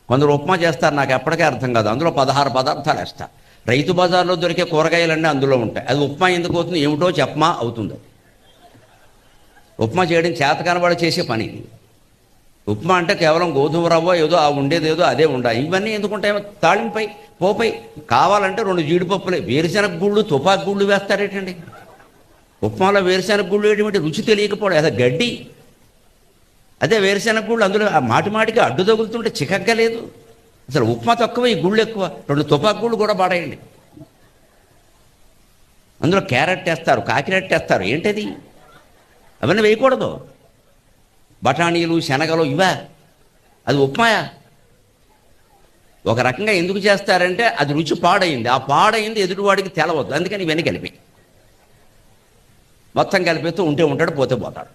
కొందరు ఉప్మా చేస్తారు, నాకు ఎప్పటికీ అర్థం కాదు. అందులో 16 పదార్థాలు వేస్తారు. రైతు బజార్లో దొరికే కూరగాయలన్నీ అందులో ఉంటాయి. అది ఉప్మా ఎందుకు అవుతుంది ఏమిటో చెప్పమా అవుతుంది. ఉప్మా చేయడం చేతకానివాడు చేసే పని. ఉప్మా అంటే కేవలం గోధుమ రవ్వ ఏదో ఆ ఉండేది ఏదో అదే ఉండాలి. ఇవన్నీ ఎందుకుంటాయి? తాళింపై పోపై కావాలంటే 2 జీడిపప్పులే, వేరుశెనగ గుళ్ళు తుపాకు గుళ్ళు వేస్తారేటండి. ఉప్మాలో వేరుశెనగ గుళ్ళు ఏంటంటే రుచి తెలియకపోవడం, అదే గడ్డి. అదే వేరుశెనగ గుళ్ళు అందులో ఆ మాటికి అడ్డు తగులుతుంటే చికగ్గా లేదు. అసలు ఉప్మా తక్కువ, ఈ గుళ్ళు ఎక్కువ. 2 తుపాకు గుళ్ళు కూడా పాడేయండి. అందులో క్యారెట్ వేస్తారు, కాకిరెట్ వేస్తారు. ఏంటది? అవన్నీ వేయకూడదు. బఠానీలు శనగలు ఇవా? అది ఉప్మాయా? ఒక రకంగా ఎందుకు చేస్తారంటే అది రుచి పాడైంది. ఆ పాడైంది ఎదుటివాడికి తెలవద్దు, అందుకని ఇవన్నీ కలిపి మొత్తం కలిపిస్తూ ఉంటే ఉంటాడు, పోతే పోతాడు.